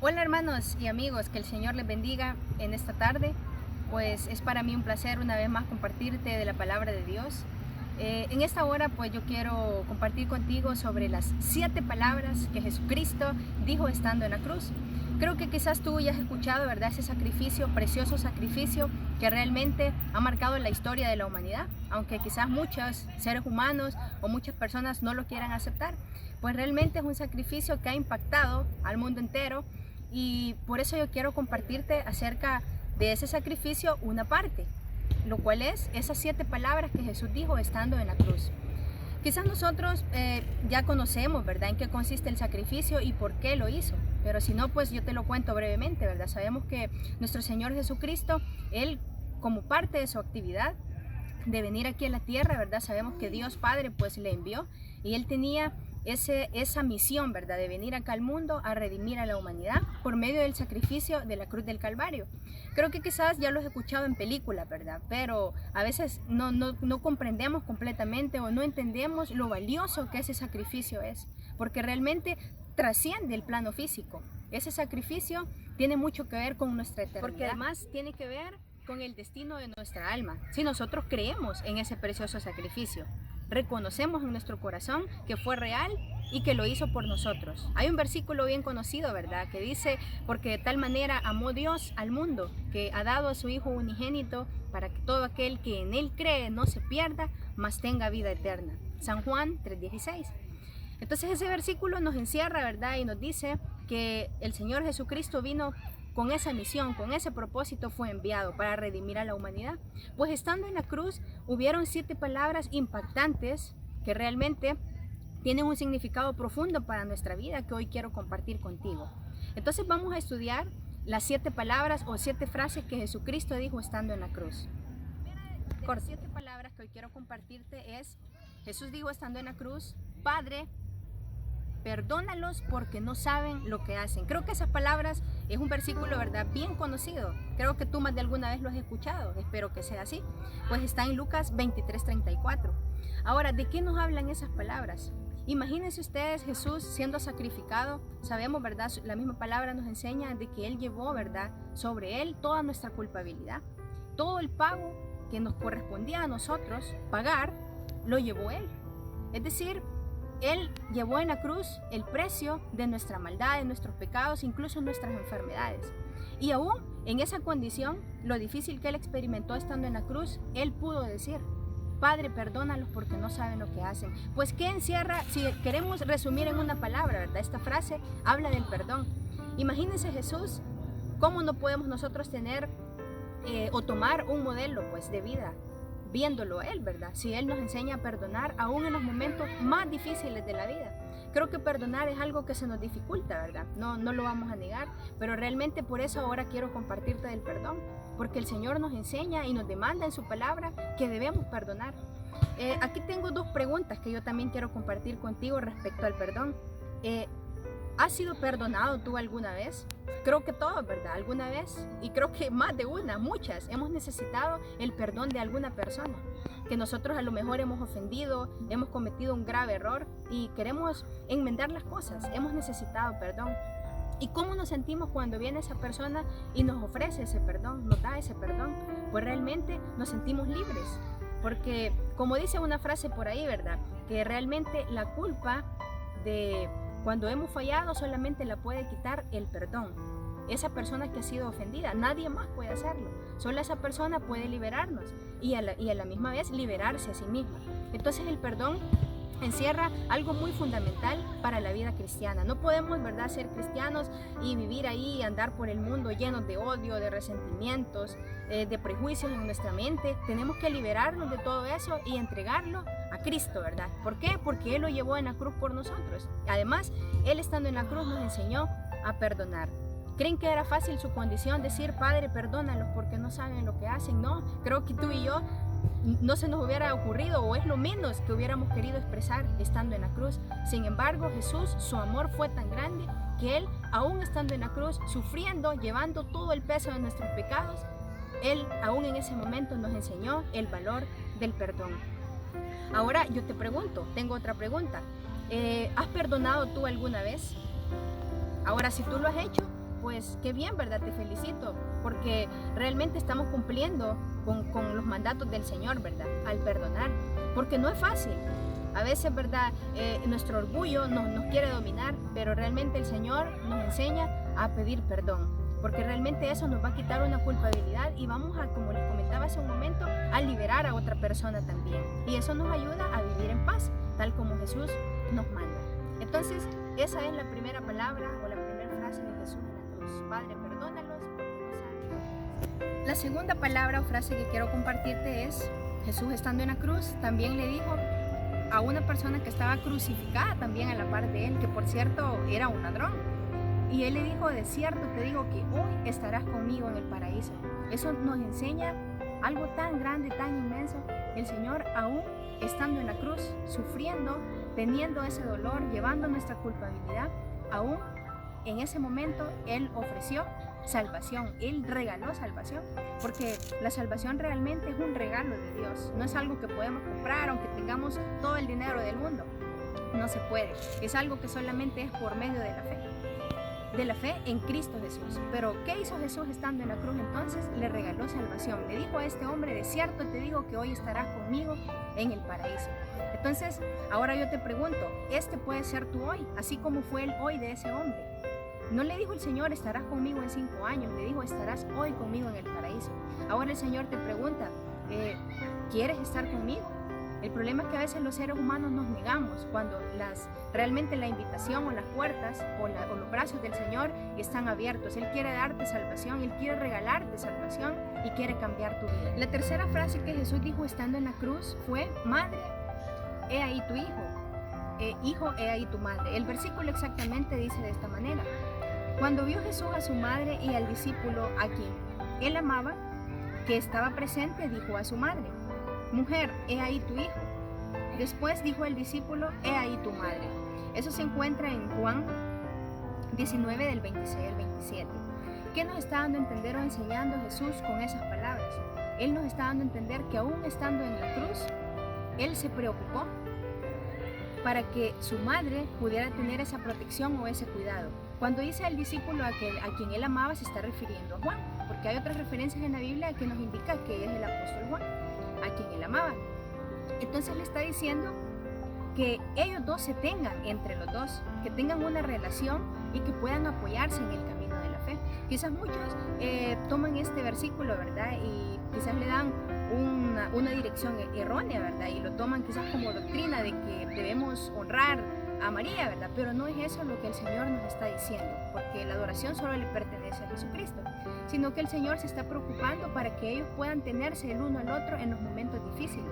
Hola hermanos y amigos, que el Señor les bendiga en esta tarde. Pues es para mí un placer una vez más compartirte de la palabra de Dios. En esta hora pues yo quiero compartir contigo sobre las 7 palabras que Jesucristo dijo estando en la cruz. Creo que quizás tú ya has escuchado, ¿verdad?, ese sacrificio, precioso sacrificio que realmente ha marcado la historia de la humanidad, aunque quizás muchos seres humanos o muchas personas no lo quieran aceptar. Pues realmente es un sacrificio que ha impactado al mundo entero. Y por eso yo quiero compartirte acerca de ese sacrificio una parte, lo cual es esas 7 palabras que Jesús dijo estando en la cruz. Quizás nosotros ya conocemos, ¿verdad?, en qué consiste el sacrificio y por qué lo hizo. Pero si no, pues yo te lo cuento brevemente, ¿verdad? Sabemos que nuestro Señor Jesucristo, Él, como parte de su actividad de venir aquí a la tierra, ¿verdad? Sabemos que Dios Padre pues le envió y Él tenía esa misión, ¿verdad?, de venir acá al mundo a redimir a la humanidad por medio del sacrificio de la cruz del Calvario. Creo que quizás ya lo has escuchado en películas, ¿verdad? Pero a veces no comprendemos completamente o no entendemos lo valioso que ese sacrificio es, porque realmente trasciende el plano físico. Ese sacrificio tiene mucho que ver con nuestra eternidad, porque además tiene que ver con el destino de nuestra alma. Si nosotros creemos en ese precioso sacrificio, reconocemos en nuestro corazón que fue real y que lo hizo por nosotros. Hay un versículo bien conocido, ¿verdad?, que dice: porque de tal manera amó Dios al mundo, que ha dado a su Hijo unigénito, para que todo aquel que en Él cree no se pierda, mas tenga vida eterna. San Juan 3:16. Entonces ese versículo nos encierra, ¿verdad?, y nos dice que el Señor Jesucristo vino con esa misión, con ese propósito, fue enviado para redimir a la humanidad. Pues estando en la cruz hubieron 7 palabras impactantes que realmente tienen un significado profundo para nuestra vida que hoy quiero compartir contigo. Entonces vamos a estudiar las 7 palabras o 7 frases que Jesucristo dijo estando en la cruz. Las 7 palabras que hoy quiero compartirte es: Jesús dijo estando en la cruz: Padre, perdónalos porque no saben lo que hacen. Creo que esas palabras es un versículo, ¿verdad?, bien conocido. Creo que tú más de alguna vez lo has escuchado. Espero que sea así. Pues está en Lucas 23:34. Ahora, ¿de qué nos hablan esas palabras? Imagínense ustedes Jesús siendo sacrificado. Sabemos, ¿verdad?, la misma palabra nos enseña de que Él llevó, ¿verdad?, sobre Él toda nuestra culpabilidad. Todo el pago que nos correspondía a nosotros pagar, lo llevó Él. Es decir, Él llevó en la cruz el precio de nuestra maldad, de nuestros pecados, incluso nuestras enfermedades. Y aún en esa condición, lo difícil que Él experimentó estando en la cruz, Él pudo decir: Padre, perdónalos porque no saben lo que hacen. Pues ¿qué encierra? Si queremos resumir en una palabra, ¿verdad?, esta frase habla del perdón. Imagínense Jesús, ¿cómo no podemos nosotros tener o tomar un modelo pues de vida viéndolo a Él, ¿verdad? Si Él nos enseña a perdonar aún en los momentos más difíciles de la vida. Creo que perdonar es algo que se nos dificulta, ¿verdad? No lo vamos a negar, pero realmente por eso ahora quiero compartirte del perdón, porque el Señor nos enseña y nos demanda en su palabra que debemos perdonar. Aquí tengo 2 preguntas que yo también quiero compartir contigo respecto al perdón. ¿Has sido perdonado tú alguna vez? Creo que todos, ¿verdad?, alguna vez, y creo que más de una, muchas, hemos necesitado el perdón de alguna persona que nosotros a lo mejor hemos ofendido, hemos cometido un grave error y queremos enmendar las cosas. Hemos necesitado perdón. ¿Y cómo nos sentimos cuando viene esa persona y nos ofrece ese perdón, nos da ese perdón? Pues realmente nos sentimos libres, porque como dice una frase por ahí, ¿verdad?, que realmente la culpa de cuando hemos fallado solamente la puede quitar el perdón. Esa persona que ha sido ofendida, nadie más puede hacerlo. Solo esa persona puede liberarnos y a la misma vez liberarse a sí misma. Entonces el perdón encierra algo muy fundamental para la vida cristiana. No podemos, ¿verdad?, ser cristianos y vivir ahí y andar por el mundo llenos de odio, de resentimientos, de prejuicios en nuestra mente. Tenemos que liberarnos de todo eso y entregarlo a Cristo, ¿verdad? ¿Por qué? Porque Él lo llevó en la cruz por nosotros. Además, Él estando en la cruz nos enseñó a perdonar. ¿Creen que era fácil su condición decir: Padre, perdónalos porque no saben lo que hacen? No, creo que tú y yo no se nos hubiera ocurrido, o es lo menos que hubiéramos querido expresar estando en la cruz. Sin embargo, Jesús, su amor fue tan grande que Él, aún estando en la cruz, sufriendo, llevando todo el peso de nuestros pecados, Él aún en ese momento nos enseñó el valor del perdón. Ahora yo te pregunto, tengo otra pregunta. ¿Has perdonado tú alguna vez? Ahora, si tú lo has hecho, pues qué bien, ¿verdad? Te felicito, porque realmente estamos cumpliendo con los mandatos del Señor, ¿verdad? Al perdonar, porque no es fácil. A veces, ¿verdad? Nuestro orgullo nos quiere dominar, pero realmente el Señor nos enseña a pedir perdón, porque realmente eso nos va a quitar una culpabilidad y vamos a, como les comentaba hace un momento, a liberar a otra persona también. Y eso nos ayuda a vivir en paz, tal como Jesús nos manda. Entonces, esa es la primera palabra o la primera frase de Jesús en la cruz. Padre, perdónalos porque no saben lo que hacen. La segunda palabra o frase que quiero compartirte es, Jesús estando en la cruz también le dijo a una persona que estaba crucificada también a la par de él, que por cierto era un ladrón. Y él le dijo, de cierto te digo que hoy estarás conmigo en el paraíso. Eso nos enseña algo tan grande, tan inmenso. El Señor, aún estando en la cruz, sufriendo, teniendo ese dolor, llevando nuestra culpabilidad, aún en ese momento Él ofreció salvación, Él regaló salvación, porque la salvación realmente es un regalo de Dios, no es algo que podemos comprar aunque tengamos todo el dinero del mundo, no se puede, es algo que solamente es por medio de la fe en Cristo Jesús. Pero ¿qué hizo Jesús estando en la cruz entonces? Le regaló salvación, le dijo a este hombre, de cierto te digo que hoy estarás conmigo en el paraíso. Entonces, ahora yo te pregunto, este puede ser tu hoy, así como fue el hoy de ese hombre. No le dijo el Señor, estarás conmigo en 5 años, le dijo, estarás hoy conmigo en el paraíso. Ahora el Señor te pregunta, ¿quieres estar conmigo? El problema es que a veces los seres humanos nos negamos cuando realmente la invitación o las puertas o los brazos del Señor están abiertos. Él quiere darte salvación, Él quiere regalarte salvación y quiere cambiar tu vida. La tercera frase que Jesús dijo estando en la cruz fue, madre, he ahí tu hijo, hijo, he ahí tu madre. El versículo exactamente dice de esta manera. Cuando vio Jesús a su madre y al discípulo a quien Él amaba, que estaba presente, dijo a su madre, mujer, he ahí tu hijo. Después dijo el discípulo, he ahí tu madre. Eso se encuentra en Juan 19 del 26 al 27. ¿Qué nos está dando a entender o enseñando Jesús con esas palabras? Él nos está dando a entender que aún estando en la cruz, Él se preocupó para que su madre pudiera tener esa protección o ese cuidado. Cuando dice al discípulo a quien Él amaba, se está refiriendo a Juan, porque hay otras referencias en la Biblia que nos indican que es el apóstol Juan, a quien Él amaba. Entonces le está diciendo que ellos dos se tengan entre los dos, que tengan una relación y que puedan apoyarse en el camino de la fe. Quizás muchos toman este versículo, ¿verdad? Y quizás le dan una dirección errónea, ¿verdad? Y lo toman quizás como doctrina de que debemos honrar a María, ¿verdad? Pero no es eso lo que el Señor nos está diciendo, porque la adoración solo le pertenece a Jesucristo, sino que el Señor se está preocupando para que ellos puedan tenerse el uno al otro en los momentos difíciles.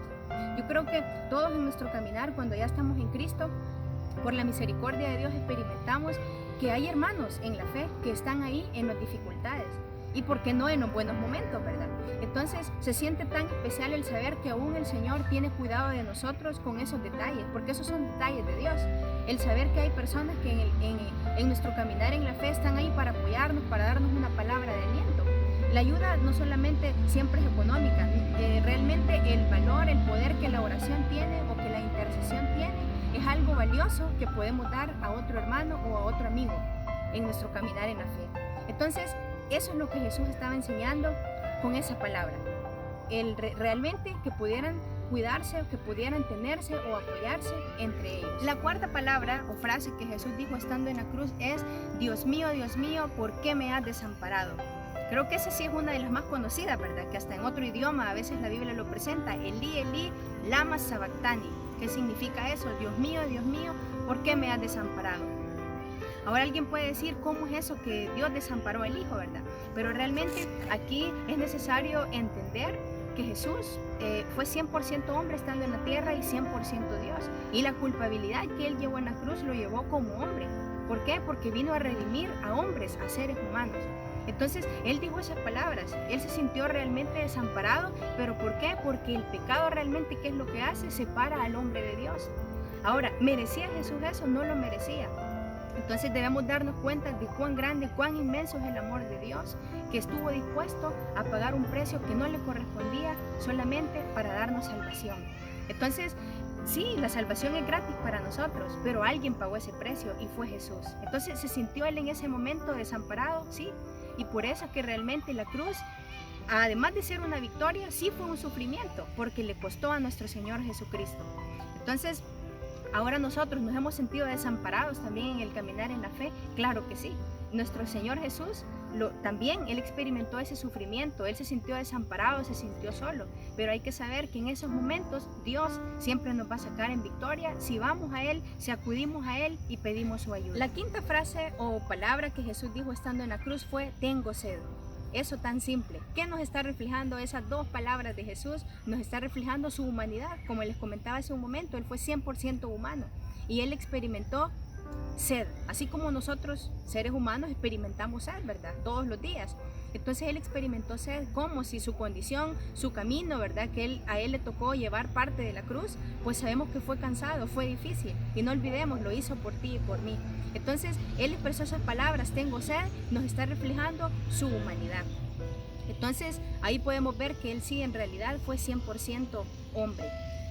Yo creo que todos en nuestro caminar, cuando ya estamos en Cristo, por la misericordia de Dios experimentamos que hay hermanos en la fe que están ahí en las dificultades y por qué no en los buenos momentos, ¿verdad? Entonces se siente tan especial el saber que aún el Señor tiene cuidado de nosotros con esos detalles, porque esos son detalles de Dios. El saber que hay personas que en nuestro caminar en la fe están ahí para apoyarnos, para darnos una palabra de aliento. La ayuda no solamente siempre es económica, realmente el valor, el poder que la oración tiene o que la intercesión tiene es algo valioso que podemos dar a otro hermano o a otro amigo en nuestro caminar en la fe. Entonces, eso es lo que Jesús estaba enseñando con esa palabra. Realmente que pudieran cuidarse, que pudieran tenerse o apoyarse entre ellos. La cuarta palabra o frase que Jesús dijo estando en la cruz es, Dios mío, ¿por qué me has desamparado? Creo que esa sí es una de las más conocidas, ¿verdad? Que hasta en otro idioma a veces la Biblia lo presenta, Elí, Elí, lama sabactani. ¿Qué significa eso? Dios mío, ¿por qué me has desamparado? Ahora alguien puede decir, ¿cómo es eso que Dios desamparó al Hijo, verdad? Pero realmente aquí es necesario entender que Jesús fue 100% hombre estando en la tierra y 100% Dios. Y la culpabilidad que Él llevó en la cruz lo llevó como hombre. ¿Por qué? Porque vino a redimir a hombres, a seres humanos. Entonces, Él dijo esas palabras, Él se sintió realmente desamparado, ¿pero por qué? Porque el pecado realmente, ¿qué es lo que hace? Separa al hombre de Dios. Ahora, ¿merecía Jesús eso? No lo merecía. Entonces debemos darnos cuenta de cuán grande, cuán inmenso es el amor de Dios, que estuvo dispuesto a pagar un precio que no le correspondía solamente para darnos salvación. Entonces, sí, la salvación es gratis para nosotros, pero alguien pagó ese precio y fue Jesús. Entonces se sintió él en ese momento desamparado, sí, y por eso es que realmente la cruz, además de ser una victoria, sí fue un sufrimiento, porque le costó a nuestro Señor Jesucristo. Entonces, ahora nosotros nos hemos sentido desamparados también en el caminar en la fe, claro que sí. Nuestro Señor Jesús también Él experimentó ese sufrimiento, Él se sintió desamparado, se sintió solo, pero hay que saber que en esos momentos Dios siempre nos va a sacar en victoria si vamos a Él, si acudimos a Él y pedimos su ayuda. La quinta frase o palabra que Jesús dijo estando en la cruz fue: tengo sed. Eso tan simple. ¿Qué nos está reflejando esas dos palabras de Jesús? Nos está reflejando su humanidad. Como les comentaba hace un momento, Él fue 100% humano y Él experimentó sed, así como nosotros seres humanos experimentamos sed, ¿verdad? Todos los días. Entonces Él experimentó sed como si su condición, su camino, ¿verdad? Que a él le tocó llevar parte de la cruz, pues sabemos que fue cansado, fue difícil. Y no olvidemos, lo hizo por ti y por mí. Entonces Él expresó esas palabras, tengo sed, nos está reflejando su humanidad. Entonces ahí podemos ver que Él sí en realidad fue 100% hombre.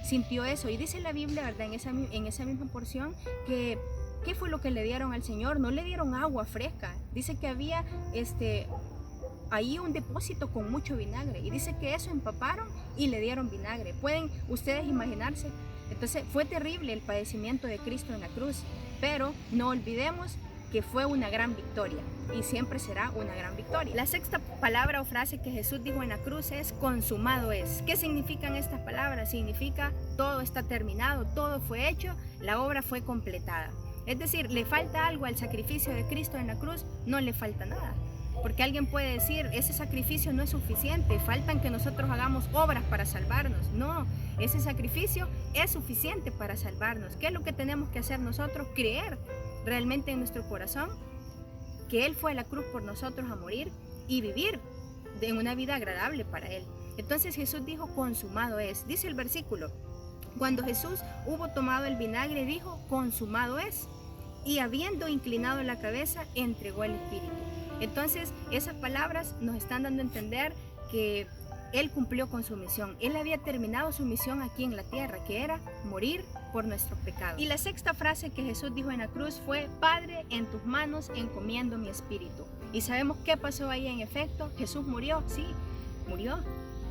Sintió eso y dice la Biblia, ¿verdad? En esa misma porción que ¿qué fue lo que le dieron al Señor? No le dieron agua fresca. Dice que había ahí un depósito con mucho vinagre. Y dice que eso empaparon y le dieron vinagre. ¿Pueden ustedes imaginarse? Entonces fue terrible el padecimiento de Cristo en la cruz. Pero no olvidemos que fue una gran victoria. Y siempre será una gran victoria. La sexta palabra o frase que Jesús dijo en la cruz es: consumado es. ¿Qué significan estas palabras? Significa todo está terminado, todo fue hecho, la obra fue completada. Es decir, ¿le falta algo al sacrificio de Cristo en la cruz? No le falta nada. Porque alguien puede decir, ese sacrificio no es suficiente, faltan que nosotros hagamos obras para salvarnos. No, ese sacrificio es suficiente para salvarnos. ¿Qué es lo que tenemos que hacer nosotros? Creer realmente en nuestro corazón que Él fue a la cruz por nosotros a morir y vivir en una vida agradable para Él. Entonces Jesús dijo, consumado es. Dice el versículo, cuando Jesús hubo tomado el vinagre, dijo, consumado es. Y habiendo inclinado la cabeza, entregó el espíritu. Entonces, esas palabras nos están dando a entender que Él cumplió con su misión. Él había terminado su misión aquí en la tierra, que era morir por nuestros pecados. Y la sexta frase que Jesús dijo en la cruz fue, Padre, en tus manos encomiendo mi espíritu. Y sabemos qué pasó ahí en efecto. Jesús murió, sí, murió.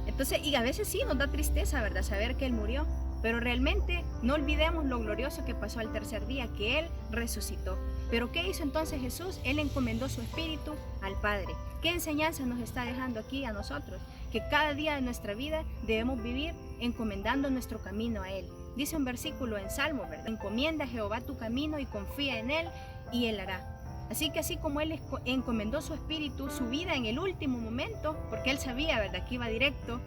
Entonces, y a veces sí nos da tristeza, ¿verdad? Saber que Él murió. Pero realmente no olvidemos lo glorioso que pasó al tercer día, que Él resucitó. Pero ¿qué hizo entonces Jesús? Él encomendó su espíritu al Padre. ¿Qué enseñanza nos está dejando aquí a nosotros? Que cada día de nuestra vida debemos vivir encomendando nuestro camino a Él. Dice un versículo en Salmo, ¿verdad? Encomienda a Jehová tu camino y confía en Él y Él hará. Así que así como Él encomendó su espíritu, su vida en el último momento, porque Él sabía, ¿verdad?, que iba directo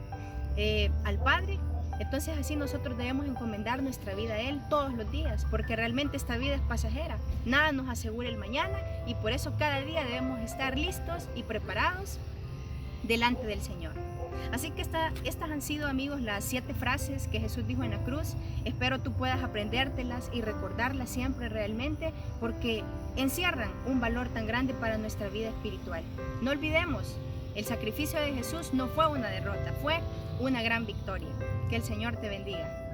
al Padre. Entonces así nosotros debemos encomendar nuestra vida a Él todos los días, porque realmente esta vida es pasajera, nada nos asegura el mañana y por eso cada día debemos estar listos y preparados delante del Señor. Así que estas han sido, amigos, las 7 frases que Jesús dijo en la cruz. Espero tú puedas aprendértelas y recordarlas siempre realmente, porque encierran un valor tan grande para nuestra vida espiritual. No olvidemos, el sacrificio de Jesús no fue una derrota, fue una gran victoria. Que el Señor te bendiga.